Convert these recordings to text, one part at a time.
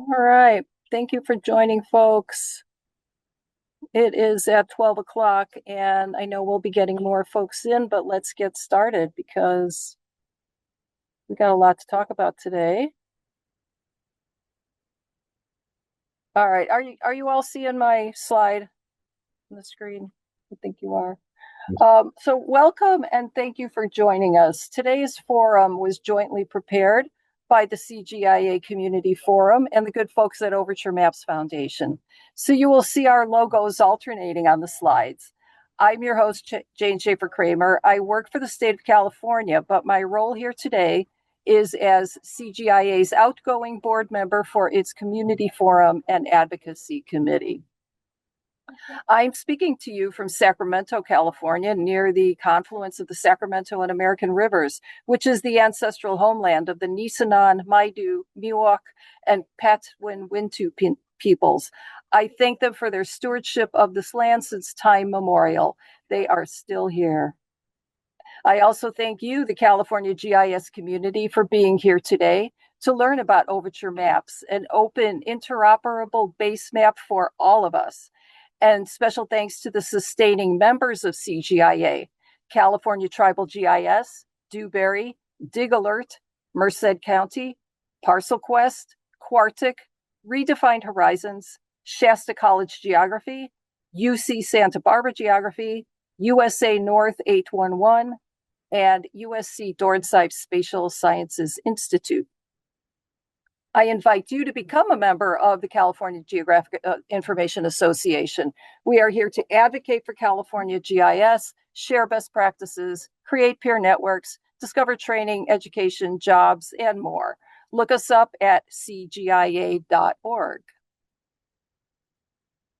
All right. Thank you for joining, folks. It is at 12 o'clock, and I know we'll be getting more folks in, but let's get started because we got a lot to talk about today. All right. Are you all seeing my slide on the screen? I think you are. So welcome and thank you for joining us. Today's forum was jointly prepared by the CGIA Community Forum and the good folks at Overture Maps Foundation. So you will see our logos alternating on the slides. I'm your host, Jane Schaefer-Kramer. I work for the state of California, but my role here today is as CGIA's outgoing board member for its Community Forum and Advocacy Committee. I'm speaking to you from Sacramento, California, near the confluence of the Sacramento and American Rivers, which is the ancestral homeland of the Nisenan, Maidu, Miwok, and Patwin-Wintu peoples. I thank them for their stewardship of this land since time immemorial. They are still here. I also thank you, the California GIS community, for being here today to learn about Overture Maps, an open, interoperable base map for all of us. And special thanks to the sustaining members of CGIA, California Tribal GIS, Dewberry, Dig Alert, Merced County, Parcel Quest, Quartic, Redefined Horizons, Shasta College Geography, UC Santa Barbara Geography, USA North 811, and USC Dornsife Spatial Sciences Institute. I invite you to become a member of the California Geographic Information Association. We are here to advocate for California GIS, share best practices, create peer networks, discover training, education, jobs, and more. Look us up at cgia.org.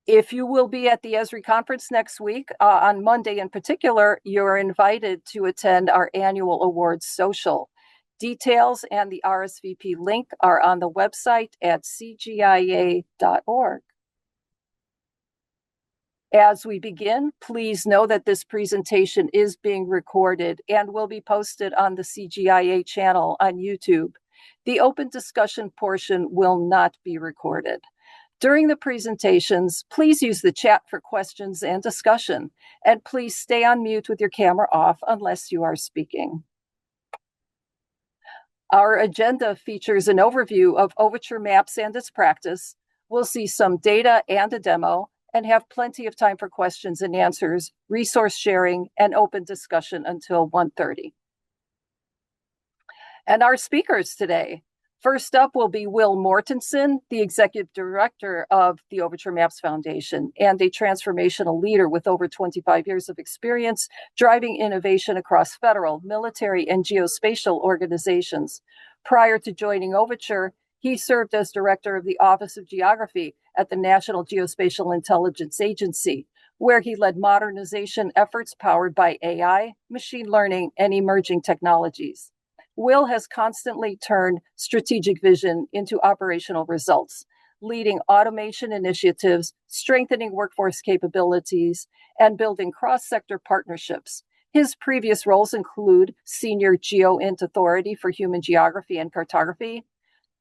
If you will be at the Esri conference next week, on Monday in particular, you're invited to attend our annual awards social. Details and the RSVP link are on the website at cgia.org. As we begin, please know that this presentation is being recorded and will be posted on the CGIA channel on YouTube. The open discussion portion will not be recorded. During the presentations, please use the chat for questions and discussion, and please stay on mute with your camera off unless you are speaking. Our agenda features an overview of Overture Maps and its practice. We'll see some data and a demo, and have plenty of time for questions and answers, resource sharing, and open discussion until 1:30. And our speakers today. First up will be Will Mortenson, the Executive Director of the Overture Maps Foundation and a transformational leader with over 25 years of experience driving innovation across federal, military, and geospatial organizations. Prior to joining Overture, he served as Director of the Office of Geography at the National Geospatial Intelligence Agency, where he led modernization efforts powered by AI, machine learning, and emerging technologies. Will has constantly turned strategic vision into operational results, leading automation initiatives, strengthening workforce capabilities, and building cross-sector partnerships. His previous roles include Senior GeoInt Authority for Human Geography and Cartography,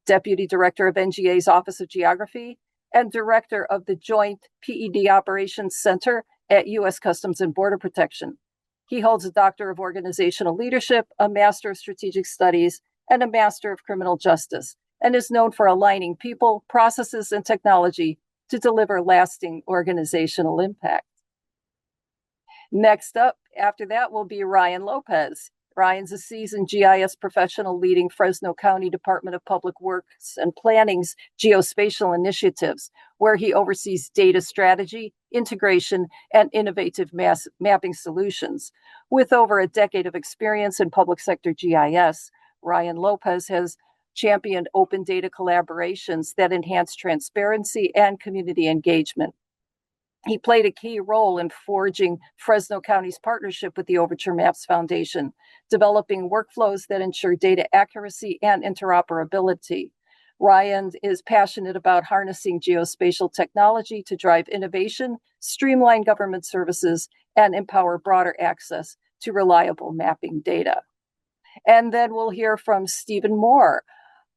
Deputy Director of NGA's Office of Geography, and Director of the Joint PED Operations Center at U.S. Customs and Border Protection. He holds a Doctor of Organizational Leadership, a Master of Strategic Studies, and a Master of Criminal Justice, and is known for aligning people, processes, and technology to deliver lasting organizational impact. Next up, after that, will be Ryan Lopez. Ryan's a seasoned GIS professional leading Fresno County Department of Public Works and Planning's geospatial initiatives, where he oversees data strategy, integration, and innovative mapping solutions. With over a decade of experience in public sector GIS, Ryan Lopez has championed open data collaborations that enhance transparency and community engagement. He played a key role in forging Fresno County's partnership with the Overture Maps Foundation, developing workflows that ensure data accuracy and interoperability. Ryan is passionate about harnessing geospatial technology to drive innovation, streamline government services, and empower broader access to reliable mapping data. And then we'll hear from Stephen Moore.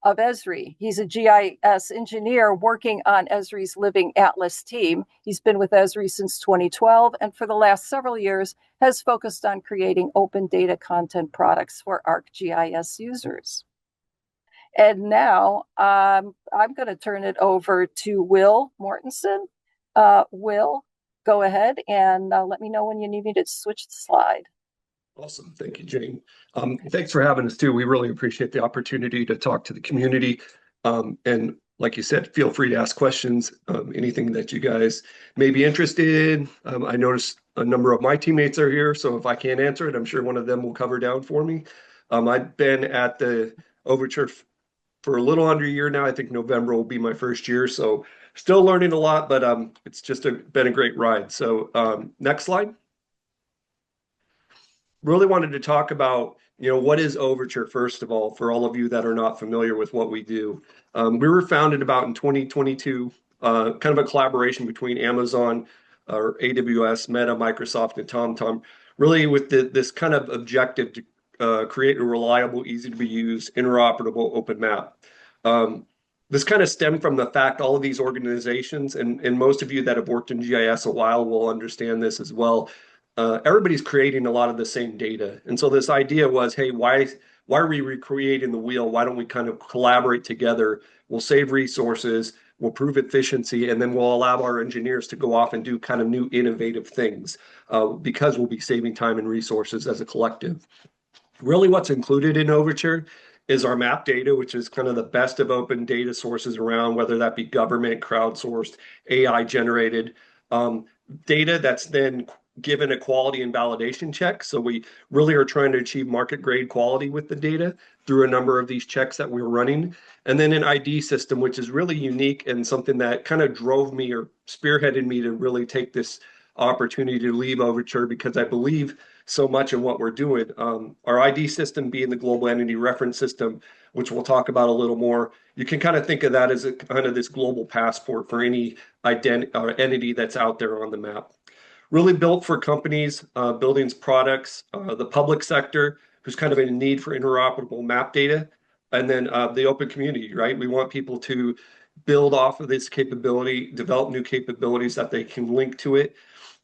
of Esri. He's a GIS engineer working on Esri's Living Atlas team. He's been with Esri since 2012 and for the last several years has focused on creating open data content products for ArcGIS users. And now I'm going to turn it over to Will Mortenson. Will, go ahead and let me know when you need me to switch the slide. Awesome. Thank you, Jane. Thanks for having us too. We really appreciate the opportunity to talk to the community. And like you said, feel free to ask questions, anything that you guys may be interested in. I noticed a number of my teammates are here, so if I can't answer it, I'm sure one of them will cover down for me. I've been at the Overture for a little under a year now. I think November will be my first year, so still learning a lot, but it's just been a great ride. So next slide. Really wanted to talk about, what is Overture, first of all, for all of you that are not familiar with what we do. We were founded about in 2022, kind of a collaboration between Amazon, or AWS, Meta, Microsoft, and TomTom, really with this kind of objective to create a reliable, easy to be used, interoperable open map. This kind of stemmed from the fact all of these organizations, and most of you that have worked in GIS a while will understand this as well. Everybody's creating a lot of the same data. And so this idea was, hey, why are we recreating the wheel? Why don't we kind of collaborate together? We'll save resources, we'll prove efficiency, and then we'll allow our engineers to go off and do kind of new innovative things because we'll be saving time and resources as a collective. Really what's included in Overture is our map data, which is kind of the best of open data sources around, whether that be government, crowdsourced, AI generated data that's then given a quality and validation check. So we really are trying to achieve market grade quality with the data through a number of these checks that we're running. And then an ID system, which is really unique and something that kind of drove me or spearheaded me to really take this opportunity to leave Overture, because I believe so much in what we're doing. Our ID system being the global entity reference system, which we'll talk about a little more. You can kind of think of that as a kind of this global passport for any entity that's out there on the map. Really built for companies, buildings, products, the public sector, who's kind of in need for interoperable map data, and then the open community, right? We want people to build off of this capability, develop new capabilities that they can link to it.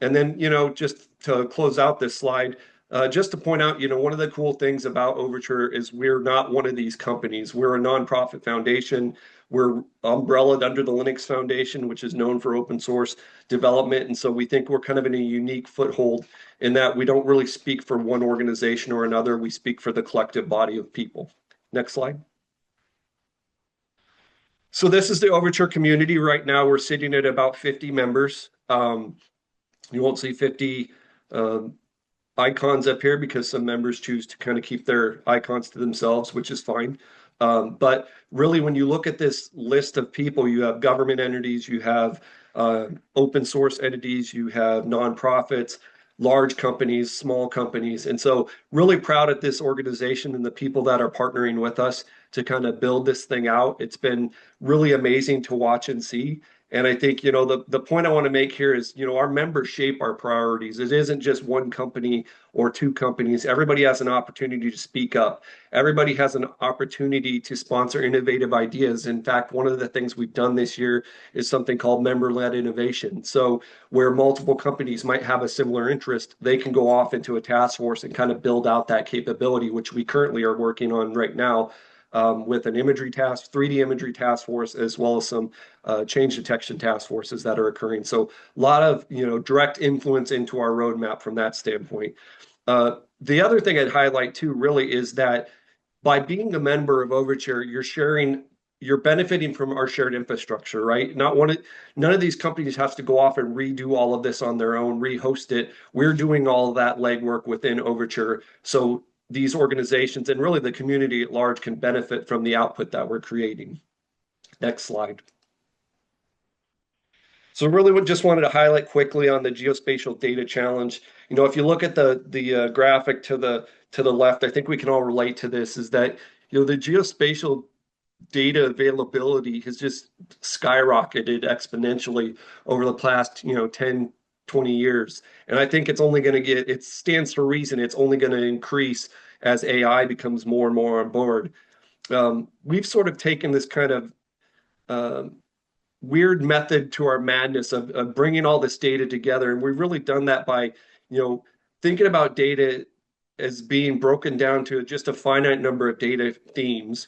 And then, just to close out this slide, just to point out, one of the cool things about Overture is we're not one of these companies. We're a nonprofit foundation. We're umbrellaed under the Linux Foundation, which is known for open source development. And so we think we're kind of in a unique foothold in that we don't really speak for one organization or another. We speak for the collective body of people. Next slide. So this is the Overture community. Right now, we're sitting at about 50 members. You won't see 50 icons up here because some members choose to kind of keep their icons to themselves, which is fine. But really, when you look at this list of people, you have government entities, you have open source entities, you have nonprofits, large companies, small companies. And so really proud of this organization and the people that are partnering with us to kind of build this thing out. It's been really amazing to watch and see. And I think, the point I want to make here is, our members shape our priorities. It isn't just one company or two companies. Everybody has an opportunity to speak up. Everybody has an opportunity to sponsor innovative ideas. In fact, one of the things we've done this year is something called member-led innovation. So where multiple companies might have a similar interest, they can go off into a task force and kind of build out that capability, which we currently are working on right now. With an 3D imagery task force, as well as some change detection task forces that are occurring. So a lot of direct influence into our roadmap from that standpoint. The other thing I'd highlight too really is that by being a member of Overture, you're benefiting from our shared infrastructure, right? None of these companies have to go off and redo all of this on their own, rehost it. We're doing all of that legwork within Overture. So these organizations and really the community at large can benefit from the output that we're creating. Next slide. So really just wanted to highlight quickly on the geospatial data challenge. If you look at the graphic to the left, I think we can all relate to this, is that the geospatial data availability has just skyrocketed exponentially over the past 10, 20 years. And I think it's only going to it stands to reason, it's only going to increase as AI becomes more and more on board. we've sort of taken this kind of um, weird method to our madness of bringing all this data together. And we've really done that by, thinking about data as being broken down to just a finite number of data themes,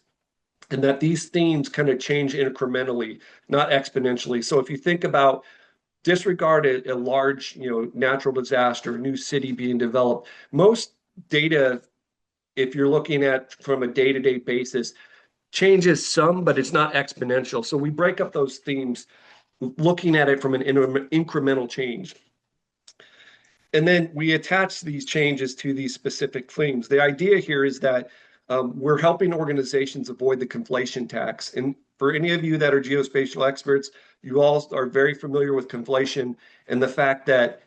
and that these themes kind of change incrementally, not exponentially. So if you think about disregard a large, natural disaster, a new city being developed, most data, if you're looking at from a day-to-day basis, changes some, but it's not exponential. So we break up those themes looking at it from an incremental change. And then we attach these changes to these specific themes. The idea here is that we're helping organizations avoid the conflation tax. And for any of you that are geospatial experts, you all are very familiar with conflation and the fact that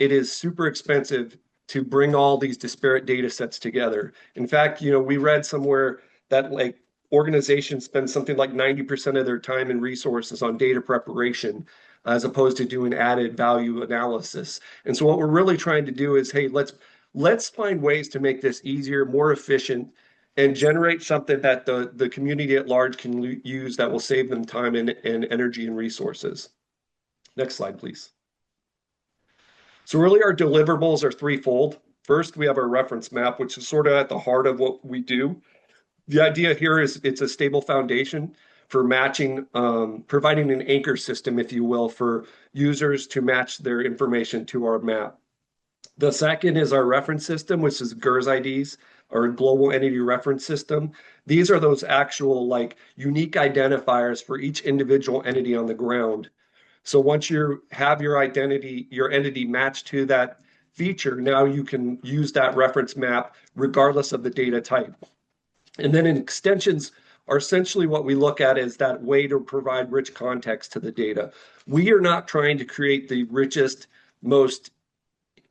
it is super expensive to bring all these disparate data sets together. In fact, we read somewhere that like organizations spend something like 90% of their time and resources on data preparation as opposed to doing added value analysis. And so what we're really trying to do is, hey, let's find ways to make this easier, more efficient, and generate something that the community at large can use that will save them time and energy and resources. Next slide, please. So really our deliverables are threefold. First, we have our reference map, which is sort of at the heart of what we do. The idea here is it's a stable foundation for matching, providing an anchor system, if you will, for users to match their information to our map. The second is our reference system, which is GERS IDs, or Global Entity Reference System. These are those actual like unique identifiers for each individual entity on the ground. So once you have your entity matched to that feature, now you can use that reference map regardless of the data type. And then extensions are essentially what we look at as that way to provide rich context to the data. We are not trying to create the richest, most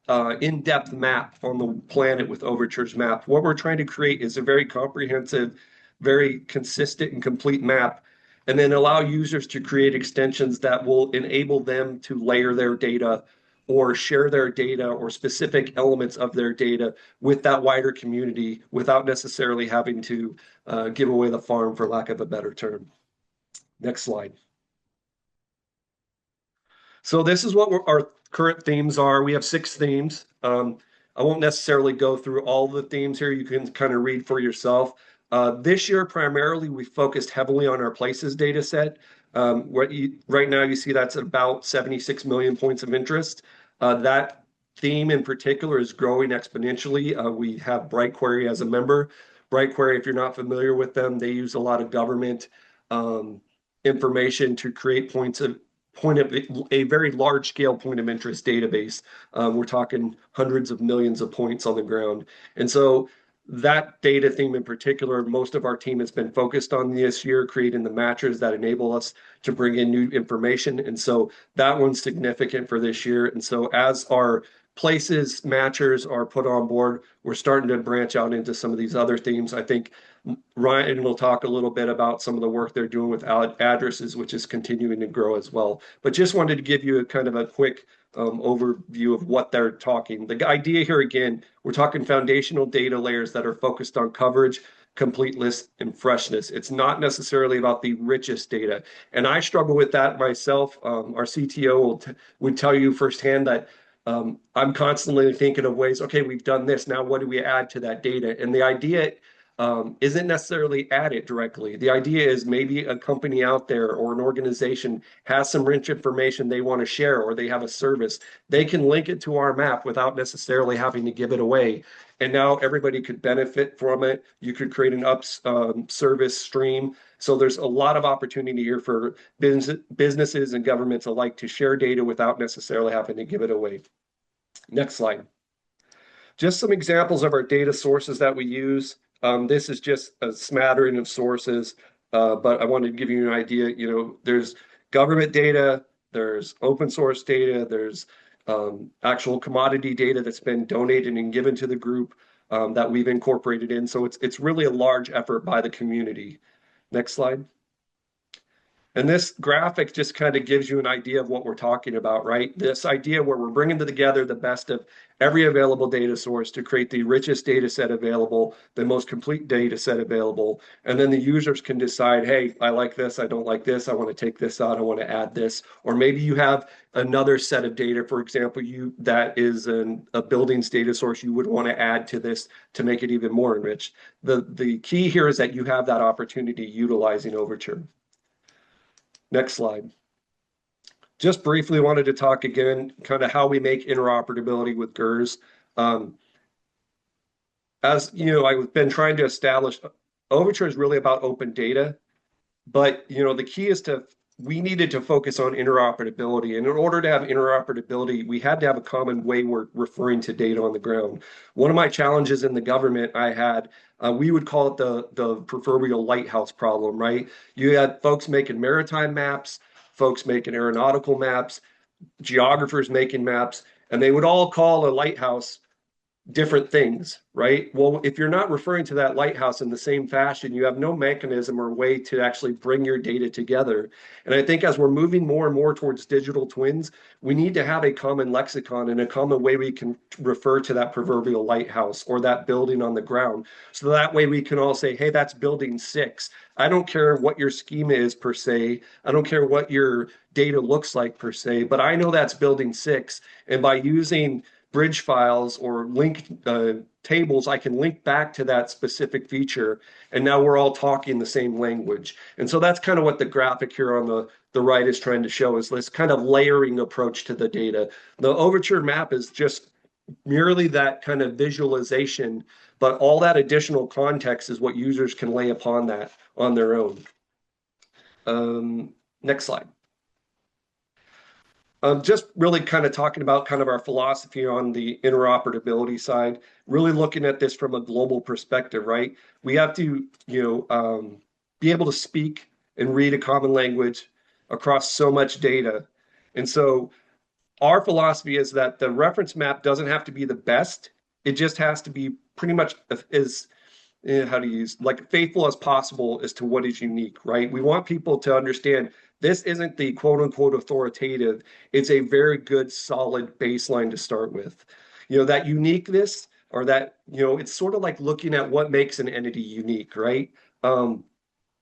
in-depth map on the planet with Overture's map. What we're trying to create is a very comprehensive, very consistent and complete map, and then allow users to create extensions that will enable them to layer their data or share their data or specific elements of their data with that wider community without necessarily having to give away the farm, for lack of a better term. Next slide. So this is what our current themes are. We have 6 themes. I won't necessarily go through all the themes here. You can kind of read for yourself. This year, primarily, we focused heavily on our places data set. Right now, you see that's about 76 million points of interest. That theme in particular is growing exponentially. We have BrightQuery as a member. BrightQuery, if you're not familiar with them, they use a lot of government information to create a very large scale point of interest database. We're talking hundreds of millions of points on the ground. And so that data theme in particular, most of our team has been focused on this year, creating the matchers that enable us to bring in new information. And so that one's significant for this year. And so as our places matchers are put on board, we're starting to branch out into some of these other themes. I think Ryan will talk a little bit about some of the work they're doing with addresses, which is continuing to grow as well. But just wanted to give you a kind of a quick overview of what they're talking. The idea here, again, we're talking foundational data layers that are focused on coverage, completeness, and freshness. It's not necessarily about the richest data. And I struggle with that myself. Our CTO would tell you firsthand that I'm constantly thinking of ways, okay, we've done this. Now, what do we add to that data? And the idea isn't necessarily added directly. The idea is maybe a company out there or an organization has some rich information they want to share, or they have a service. They can link it to our map without necessarily having to give it away. And now everybody could benefit from it. You could create an service stream. So there's a lot of opportunity here for businesses and governments alike to share data without necessarily having to give it away. Next slide. Just some examples of our data sources that we use. This is just a smattering of sources, but I wanted to give you an idea. There's government data, there's open source data, there's actual commodity data that's been donated and given to the group that we've incorporated in. So it's really a large effort by the community. Next slide. And this graphic just kind of gives you an idea of what we're talking about, right? This idea where we're bringing together the best of every available data source to create the richest data set available, the most complete data set available. And then the users can decide, hey, I like this, I don't like this, I want to take this out, I want to add this. Or maybe you have another set of data, for example, that is a buildings data source you would want to add to this to make it even more enriched. The key here is that you have that opportunity utilizing Overture. Next slide. Just briefly wanted to talk again, kind of how we make interoperability with GERS. As you know, I've been trying to establish Overture is really about open data, but the key is we needed to focus on interoperability. And in order to have interoperability, we had to have a common way we're referring to data on the ground. One of my challenges in the government I had, we would call it the proverbial lighthouse problem, right? You had folks making maritime maps, folks making aeronautical maps, geographers making maps, and they would all call a lighthouse different things, right? Well, if you're not referring to that lighthouse in the same fashion, you have no mechanism or way to actually bring your data together. And I think as we're moving more and more towards digital twins, we need to have a common lexicon and a common way we can refer to that proverbial lighthouse or that building on the ground. So that way we can all say, hey, that's building 6. I don't care what your schema is per se. I don't care what your data looks like per se, but I know that's building 6. And by using bridge files or link tables, I can link back to that specific feature. And now we're all talking the same language. And so that's kind of what the graphic here on the right is trying to show, is this kind of layering approach to the data. The Overture map is just merely that kind of visualization, but all that additional context is what users can lay upon that on their own. Next slide. Just really kind of talking about kind of our philosophy on the interoperability side, really looking at this from a global perspective, right? We have to, be able to speak and read a common language across so much data. And so our philosophy is that the reference map doesn't have to be the best. It just has to be pretty much as how to use like faithful as possible as to what is unique, right? We want people to understand this isn't the quote unquote authoritative. It's a very good, solid baseline to start with. That uniqueness or that, it's sort of like looking at what makes an entity unique, right?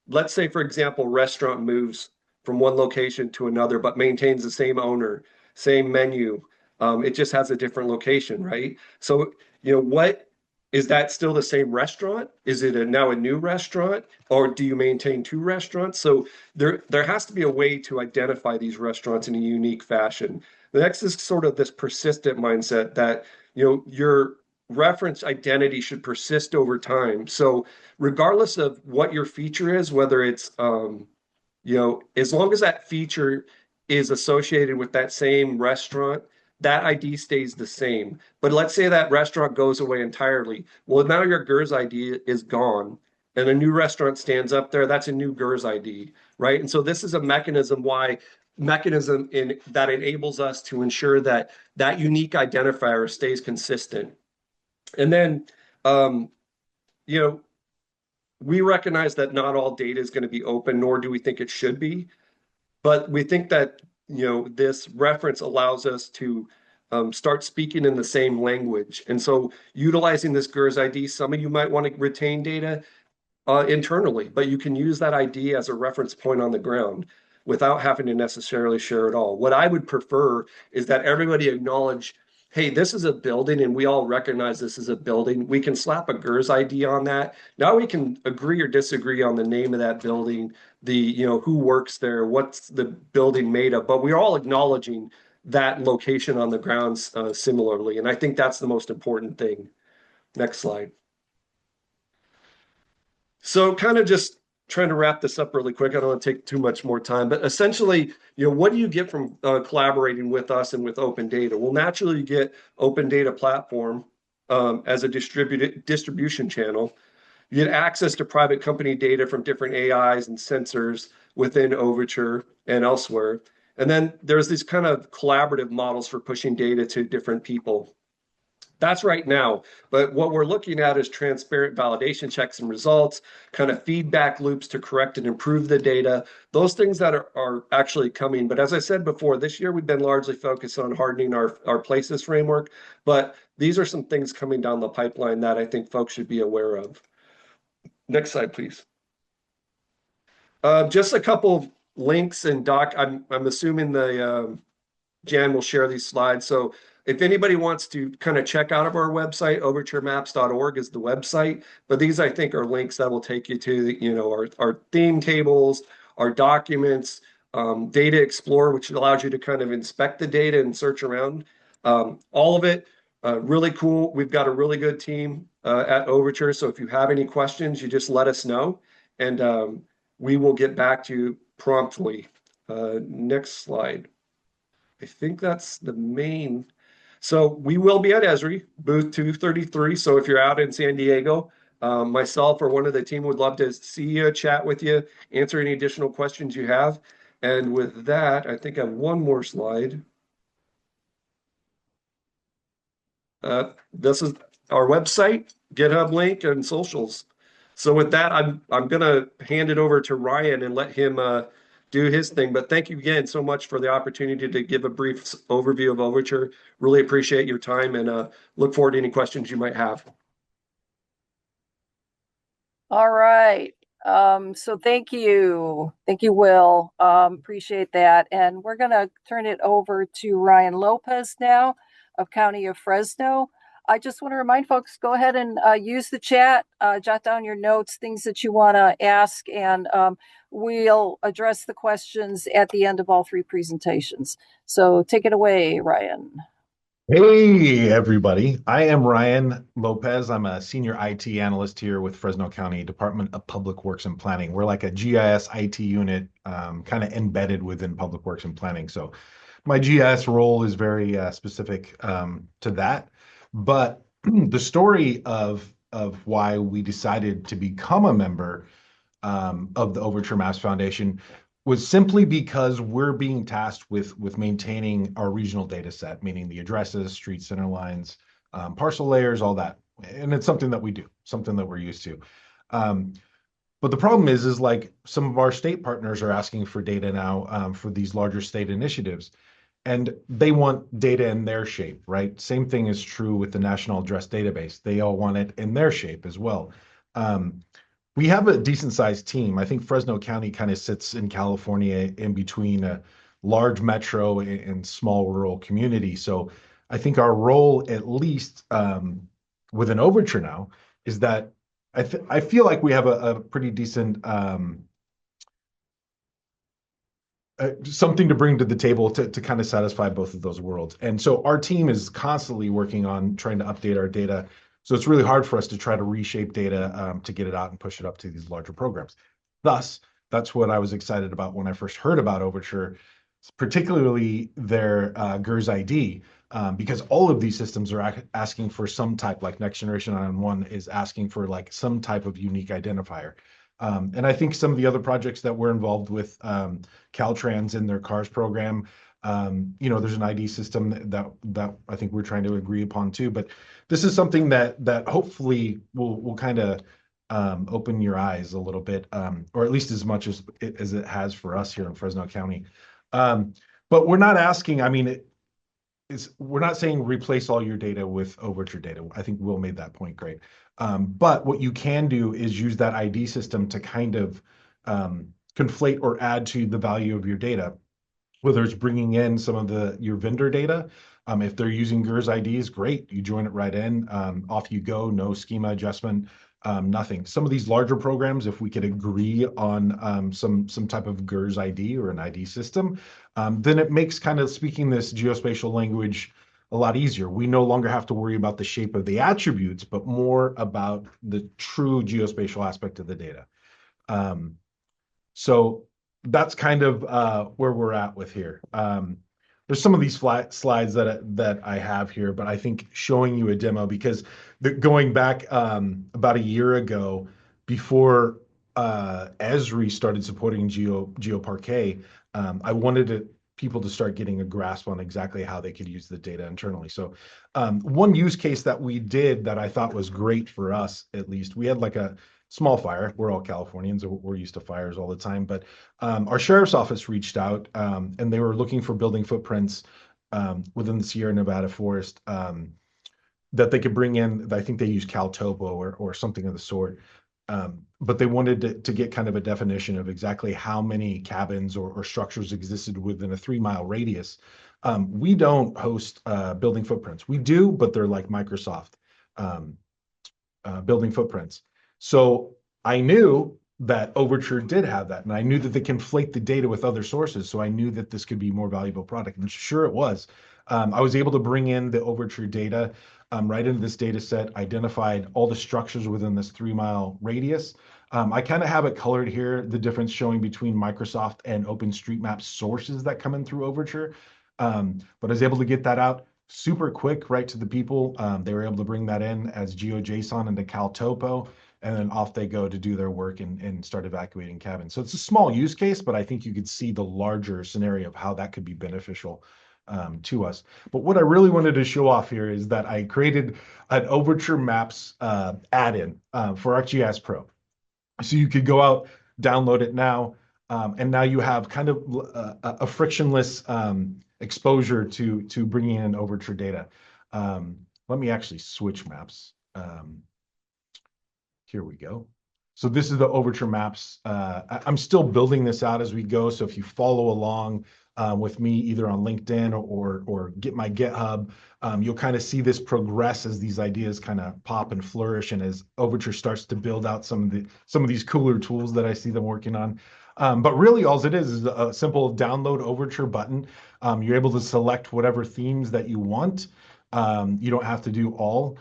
Let's say, for example, restaurant moves from one location to another, but maintains the same owner, same menu. It just has a different location, right? So, what is that still the same restaurant? Is it now a new restaurant, or do you maintain 2 restaurants? So there has to be a way to identify these restaurants in a unique fashion. The next is sort of this persistent mindset that your reference identity should persist over time. So regardless of what your feature is, whether it's as long as that feature is associated with that same restaurant, that ID stays the same. But let's say that restaurant goes away entirely. Well, now your GERS ID is gone and a new restaurant stands up there. That's a new GERS ID, right? And so this is a mechanism that enables us to ensure that that unique identifier stays consistent. And then, we recognize that not all data is going to be open, nor do we think it should be. But we think that this reference allows us to start speaking in the same language. And so utilizing this GERS ID, some of you might want to retain data internally, but you can use that ID as a reference point on the ground without having to necessarily share it all. What I would prefer is that everybody acknowledge, hey, this is a building and we all recognize this is a building. We can slap a GERS ID on that. Now we can agree or disagree on the name of that building, who works there, what's the building made of, but we're all acknowledging that location on the grounds similarly. And I think that's the most important thing. Next slide. So kind of just trying to wrap this up really quick. I don't want to take too much more time, but essentially, what do you get from collaborating with us and with open data? Well, naturally, you get open data platform as a distribution channel. You get access to private company data from different AIs and sensors within Overture and elsewhere. And then there's these kind of collaborative models for pushing data to different people. That's right now. But what we're looking at is transparent validation checks and results, kind of feedback loops to correct and improve the data, those things that are actually coming. But as I said before, this year we've been largely focused on hardening our places framework. But these are some things coming down the pipeline that I think folks should be aware of. Next slide, please. Just a couple of links and I'm assuming Jan will share these slides. So if anybody wants to kind of check out of our website, overturemaps.org is the website. But these, I think, are links that will take you to, our theme tables, our documents, Data Explorer, which allows you to kind of inspect the data and search around. All of it, really cool. We've got a really good team at Overture. So if you have any questions, you just let us know. And we will get back to you promptly. Next slide. I think that's the main. So we will be at Esri, booth 233. So if you're out in San Diego, myself or one of the team would love to see you, chat with you, answer any additional questions you have. And with that, I think I have one more slide. This is our website, GitHub link, and socials. So with that, I'm gonna hand it over to Ryan and let him do his thing. But thank you again so much for the opportunity to give a brief overview of Overture. Really appreciate your time and look forward to any questions you might have. All right. So thank you. Thank you, Will. Appreciate that. And we're going to turn it over to Ryan Lopez now of County of Fresno. I just want to remind folks, go ahead and use the chat, jot down your notes, things that you want to ask, and we'll address the questions at the end of all three presentations. So take it away, Ryan. Hey, everybody. I am Ryan Lopez. I'm a senior IT analyst here with Fresno County Department of Public Works and Planning. We're like a GIS IT unit kind of embedded within Public Works and Planning. So my GIS role is very specific to that. But the story of why we decided to become a member of the Overture Maps Foundation was simply because we're being tasked with maintaining our regional data set, meaning the addresses, street center lines, parcel layers, all that. And it's something that we do, something that we're used to. But the problem is like some of our state partners are asking for data now for these larger state initiatives, and they want data in their shape, right? Same thing is true with the National Address Database. They all want it in their shape as well. We have a decent sized team. I think Fresno County kind of sits in California in between a large metro and small rural community. So I think our role, at least within Overture now, is that I feel like we have a pretty decent something to bring to the table to kind of satisfy both of those worlds. And so our team is constantly working on trying to update our data. So it's really hard for us to try to reshape data to get it out and push it up to these larger programs. Thus, that's what I was excited about when I first heard about Overture, particularly their GERS ID, because all of these systems are asking for some type, like Next Generation On1 is asking for like some type of unique identifier. And I think some of the other projects that we're involved with, Caltrans in their CARS program, there's an ID system that I think we're trying to agree upon too. But this is something that hopefully will kind of open your eyes a little bit, or at least as much as it has for us here in Fresno County. But we're not asking. I mean, we're not saying replace all your data with Overture data. I think Will made that point great. But what you can do is use that ID system to kind of conflate or add to the value of your data, whether it's bringing in some of your vendor data. If they're using GERS IDs, great. You join it right in. Off you go. No schema adjustment. Nothing. Some of these larger programs, if we could agree on some type of GERS ID or an ID system, then it makes kind of speaking this geospatial language a lot easier. We no longer have to worry about the shape of the attributes, but more about the true geospatial aspect of the data. So that's kind of where we're at with here. There's some of these slides that I have here, but I think showing you a demo, because going back about a year ago, before Esri started supporting GeoParquet, I wanted people to start getting a grasp on exactly how they could use the data internally. So one use case that we did that I thought was great for us, at least, we had like a small fire. We're all Californians, we're used to fires all the time, but our sheriff's office reached out and they were looking for building footprints within the Sierra Nevada forest that they could bring in. I think they use CalTopo or something of the sort. But they wanted to get kind of a definition of exactly how many cabins or structures existed within a 3 mile radius. We don't host building footprints. We do, but they're like Microsoft um, building footprints. So I knew that Overture did have that, and I knew that they conflate the data with other sources. So I knew that this could be a more valuable product, and sure it was. I was able to bring in the Overture data right into this data set, identified all the structures within this 3 mile radius. I kind of have it colored here, the difference showing between Microsoft and OpenStreetMap sources that come in through Overture. But I was able to get that out super quick right to the people. They were able to bring that in as GeoJSON into CalTopo, and then off they go to do their work and start evacuating cabins. So it's a small use case, but I think you could see the larger scenario of how that could be beneficial to us. But what I really wanted to show off here is that I created an Overture Maps add-in for ArcGIS Pro. So you could go out, download it now, and now you have kind of a frictionless exposure to bringing in Overture data. Let me actually switch maps. Here we go. So this is the Overture Maps. I'm still building this out as we go. So if you follow along with me either on LinkedIn or get my GitHub, you'll kind of see this progress as these ideas kind of pop and flourish, and as Overture starts to build out some of these cooler tools that I see them working on. But really, all it is a simple download Overture button. You're able to select whatever themes that you want. You don't have to do all.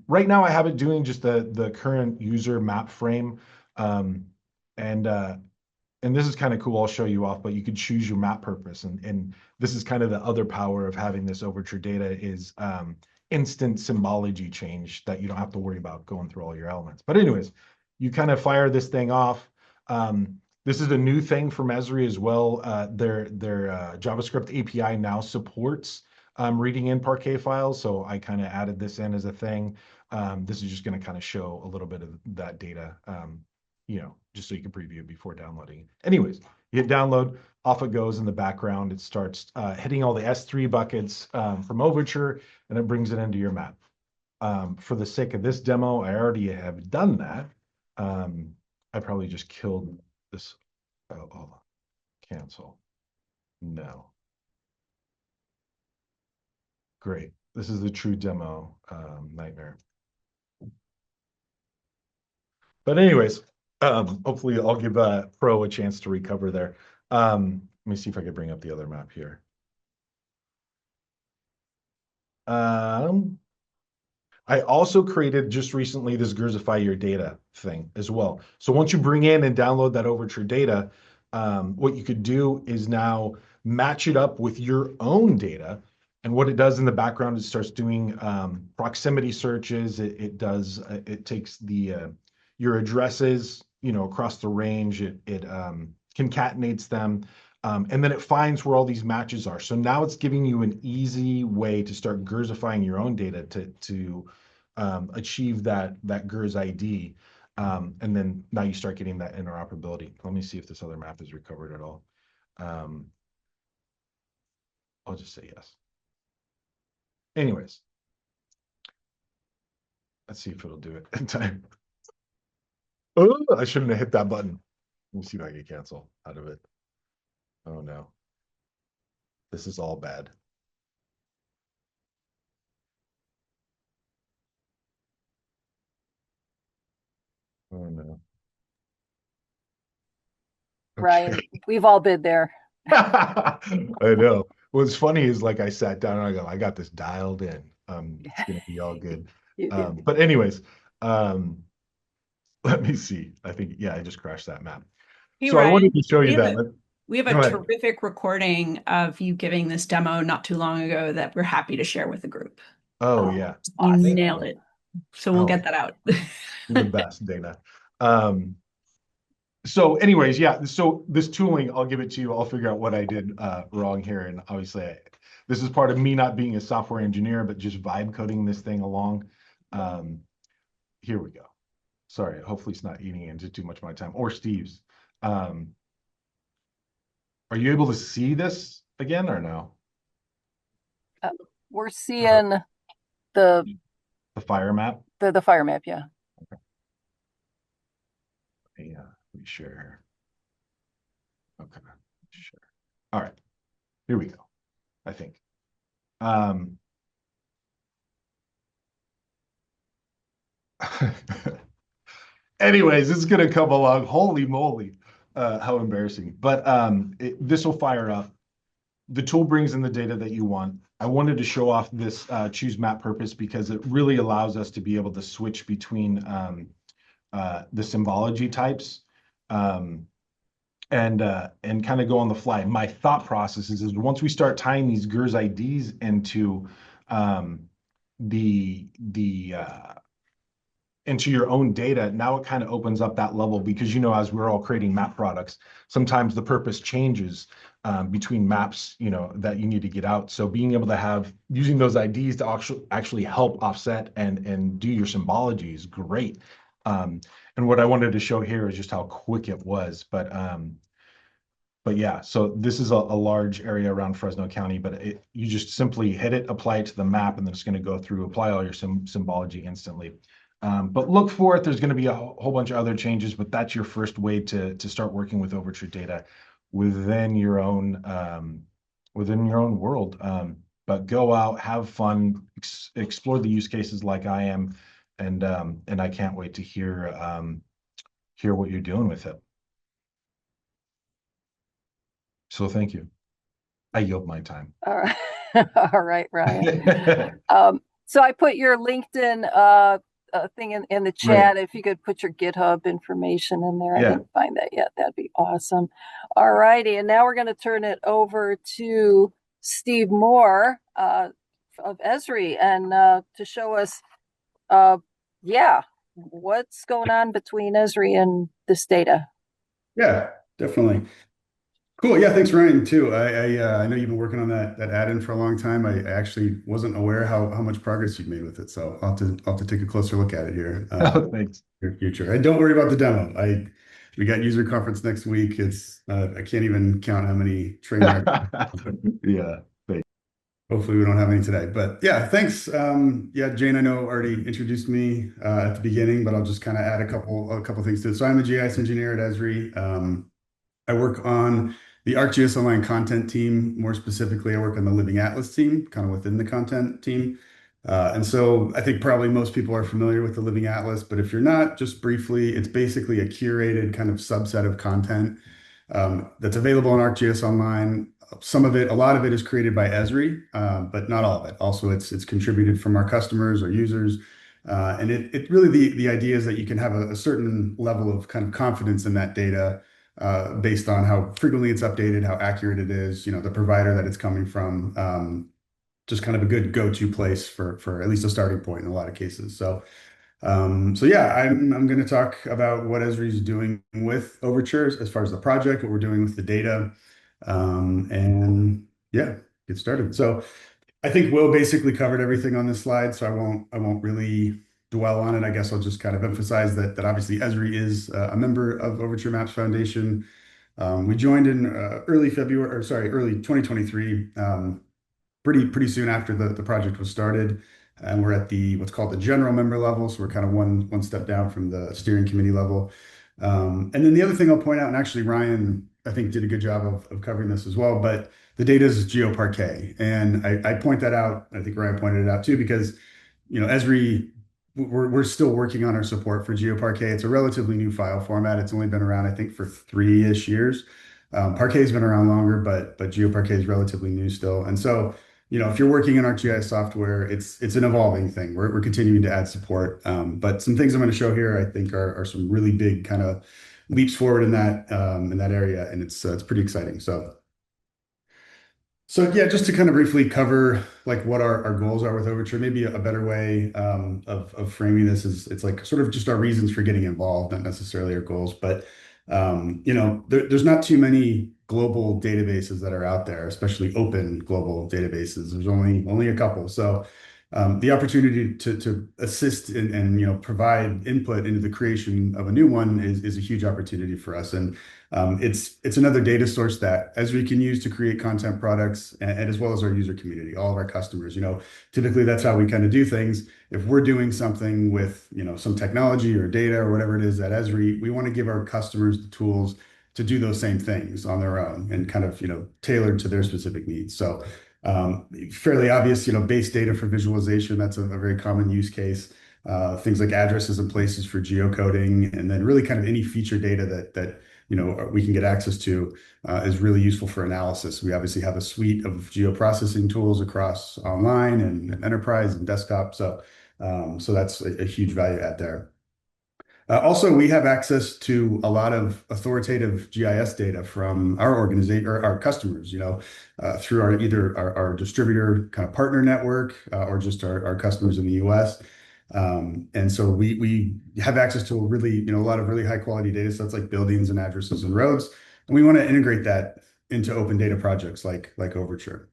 Right now, I have it doing just the current user map frame, and this is kind of cool. I'll show you off, but you could choose your map purpose, and this is kind of the other power of having this Overture data is instant symbology change that you don't have to worry about going through all your elements. But anyways, you kind of fire this thing off. This is a new thing from Esri as well. Their JavaScript API now supports reading in Parquet files, so I kind of added this in as a thing. This is just going to kind of show a little bit of that data, just so you can preview it before downloading. Anyways, you hit download, off it goes in the background. It starts hitting all the S3 buckets from Overture, and it brings it into your map. For the sake of this demo, I already have done that. I probably just killed this. Oh, cancel. No. Great. This is the true demo nightmare. But anyways, hopefully I'll give Pro a chance to recover there. Let me see if I can bring up the other map here. I also created just recently this Gerzify your data thing as well. So once you bring in and download that Overture data, what you could do is now match it up with your own data. And what it does in the background is starts doing proximity searches. It takes your addresses, across the range. It concatenates them. And then it finds where all these matches are. So now it's giving you an easy way to start Gerzifying your own data to achieve that Gerz ID. And then now you start getting that interoperability. Let me see if this other map is recovered at all. I'll just say yes. Anyways, let's see if it'll do it in time. Oh, I shouldn't have hit that button. Let me see if I can cancel out of it. Oh no. This is all bad. Oh no. Ryan, we've all been there. I know. What's funny is like I sat down and I go, I got this dialed in. It's gonna be all good. But anyways, let me see. I think, yeah, I just crashed that map. Hey, So Ryan, I wanted to show you that. We have a terrific recording of you giving this demo not too long ago that we're happy to share with the group. Oh, yeah. You nailed it. So we'll get that out. The best, Dana. So anyways, yeah, so this tooling, I'll give it to you. I'll figure out what I did wrong here. And obviously, this is part of me not being a software engineer, but just vibe coding this thing along. Here we go. Sorry, hopefully it's not eating into too much of my time, or Steve's. Are you able to see this again or no? We're seeing the fire map? the fire map, yeah. Yeah, let me share here. Okay, sure. All right, here we go, I think. Anyways, it's gonna come along. Holy moly, how embarrassing. But this will fire up. The tool brings in the data that you want. I wanted to show off this choose map purpose because it really allows us to be able to switch between the symbology types and kind of go on the fly. My thought process is once we start tying these GERS IDs into the into your own data, now it kind of opens up that level because, you know, as we're all creating map products, sometimes the purpose changes between maps, you know, that you need to get out. So being able to have, using those IDs to actually help offset and do your symbology is great. And what I wanted to show here is just how quick it was. But yeah, so this is a large area around Fresno County, but you just simply hit it, apply it to the map, and then it's going to go through, apply all your symbology instantly. But look for it. There's going to be a whole bunch of other changes, but that's your first way to start working with Overture data within your own world. But go out, have fun, explore the use cases like I am, and I can't wait to hear what you're doing with it. So thank you. I yield my time. All right. All right, Ryan. So I put your LinkedIn thing in the chat. Right. If you could put your GitHub information in there. Yeah. I didn't find that yet. That'd be awesome. All righty. And now we're going to turn it over to Steve Moore of Esri and to show us, what's going on between Esri and this data. Yeah, definitely. Cool. Yeah, thanks, Ryan, too. I know you've been working on that add-in for a long time. I actually wasn't aware how much progress you've made with it, so I'll have to take a closer look at it here. Thanks. In the future. And don't worry about the demo. We got user conference next week. It's I can't even count how many train wrecks. Yeah. Thanks. Hopefully we don't have any today. But yeah, thanks. Yeah, Jane, I know already introduced me at the beginning, but I'll just kind of add a couple things to it. So I'm a GIS engineer at Esri. I work on the ArcGIS Online content team. More specifically, I work on the Living Atlas team, kind of within the content team. And so I think probably most people are familiar with the Living Atlas, but if you're not, just briefly, it's basically a curated kind of subset of content that's available on ArcGIS Online. A lot of it is created by Esri, but not all of it. Also, it's contributed from our customers or users. And it really, the idea is that you can have a certain level of kind of confidence in that data based on how frequently it's updated, how accurate it is, the provider that it's coming from, just kind of a good go-to place for at least a starting point in a lot of cases. So yeah, I'm going to talk about what Esri is doing with Overture as far as the project, what we're doing with the data, and yeah, get started. So I think Will basically covered everything on this slide, so I won't really dwell on it. I guess I'll just kind of emphasize that obviously Esri is a member of Overture Maps Foundation. We joined in early 2023, pretty soon after the project was started, and we're at what's called the general member level. So we're kind of one step down from the steering committee level. And then the other thing I'll point out, and actually Ryan, I think, did a good job of covering this as well, but the data is GeoParquet. And I point that out, I think Ryan pointed it out too, because Esri, we're still working on our support for GeoParquet. It's a relatively new file format. It's only been around, I think, for 3-ish years. Parquet's been around longer, but GeoParquet is relatively new still. And so, if you're working in ArcGIS software, it's an evolving thing. We're continuing to add support. But some things I'm going to show here, I think, are some really big kind of leaps forward in that area, and it's pretty exciting. So yeah, just to kind of briefly cover like what our goals are with Overture, maybe a better way of framing this is it's like sort of just our reasons for getting involved, not necessarily our goals. But There's not too many global databases that are out there, especially open global databases. There's only a couple. So the opportunity to assist and provide input into the creation of a new one is a huge opportunity for us. And it's another data source that Esri can use to create content products, and as well as our user community, all of our customers. Typically that's how we kind of do things. If we're doing something with some technology or data or whatever it is at Esri, we want to give our customers the tools to do those same things on their own and kind of tailored to their specific needs. So fairly obvious, base data for visualization, that's a very common use case. Things like addresses and places for geocoding, and then really kind of any feature data that we can get access to is really useful for analysis. We obviously have a suite of geoprocessing tools across online and enterprise and desktop. So that's a huge value add there. Also, we have access to a lot of authoritative GIS data from our organization or our customers, through either our distributor kind of partner network or just our customers in the US. And so we have access to a lot of really high quality data sets like buildings and addresses and roads. And we want to integrate that into open data projects like Overture.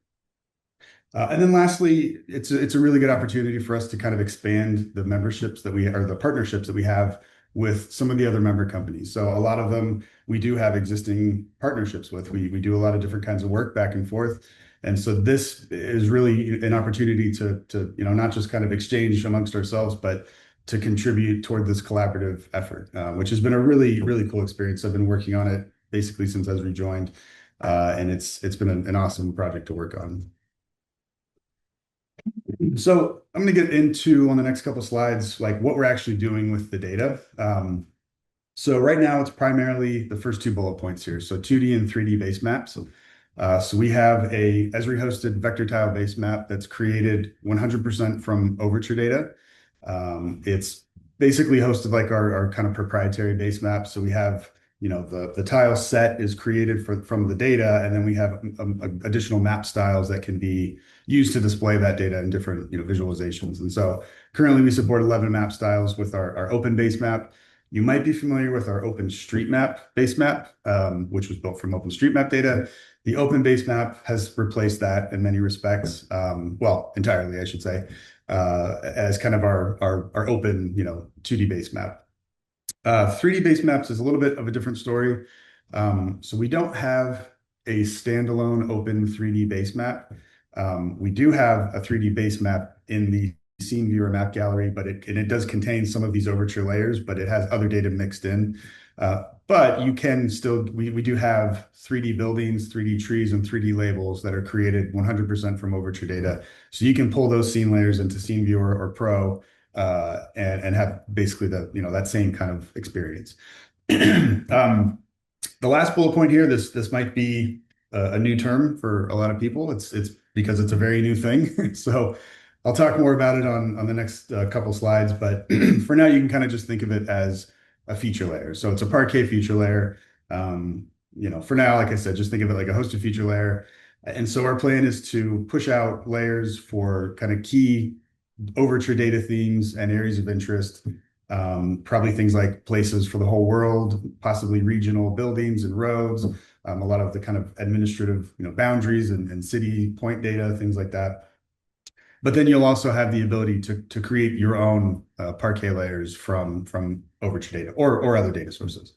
And then lastly, it's a really good opportunity for us to kind of expand the the partnerships that we have with some of the other member companies. So a lot of them we do have existing partnerships with. We do a lot of different kinds of work back and forth. And so this is really an opportunity to not just kind of exchange amongst ourselves, but to contribute toward this collaborative effort, which has been a really, really cool experience. I've been working on it basically since I was rejoined, and it's been an awesome project to work on. So I'm going to get into, on the next couple of slides, like what we're actually doing with the data. So right now it's primarily the first two bullet points here. So 2D and 3D base maps. So we have a Esri hosted vector tile base map that's created 100% from Overture data. It's basically hosted like our kind of proprietary base map. So we have the tile set is created from the data, and then we have additional map styles that can be used to display that data in different visualizations. And so currently we support 11 map styles with our open base map. You might be familiar with our OpenStreetMap base map, which was built from OpenStreetMap data. The open base map has replaced that in many respects, well, entirely, I should say, as kind of our open 2D base map. 3D base maps is a little bit of a different story. So we don't have a standalone open 3D base map. We do have a 3D base map in the Scene Viewer map gallery, but it does contain some of these Overture layers, but it has other data mixed in. But you can still, we do have 3D buildings, 3D trees, and 3D labels that are created 100% from Overture data. So you can pull those scene layers into Scene Viewer or Pro, and have basically that same kind of experience. The last bullet point here, this might be a new term for a lot of people. It's because it's a very new thing. So I'll talk more about it on the next couple slides, but for now you can kind of just think of it as a feature layer. So it's a Parquet feature layer. For now, like I said, just think of it like a hosted feature layer. And so our plan is to push out layers for kind of key Overture data themes and areas of interest, probably things like places for the whole world, possibly regional buildings and roads, a lot of the kind of administrative boundaries and city point data, things like that. But then you'll also have the ability to create your own Parquet layers from Overture data or other data sources.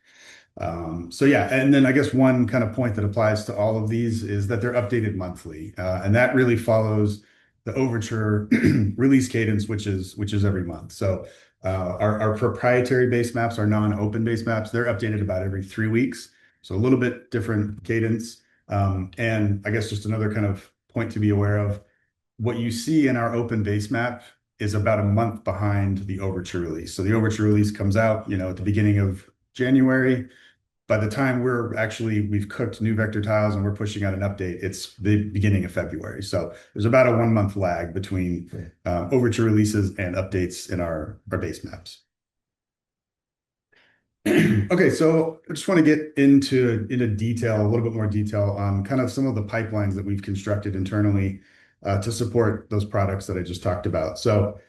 So yeah, and then I guess one kind of point that applies to all of these is that they're updated monthly, and that really follows the Overture release cadence, which is every month. So our proprietary base maps, our non-open base maps, they're updated about every 3 weeks. So a little bit different cadence. And I guess just another kind of point to be aware of, what you see in our open base map is about a month behind the Overture release. So the Overture release comes out, at the beginning of January. By the time we've cooked new vector tiles and we're pushing out an update, it's the beginning of February. So there's about a 1 month lag between Overture releases and updates in our base maps. Okay, so I just want to get into detail, a little bit more detail on kind of some of the pipelines that we've constructed internally to support those products that I just talked about. So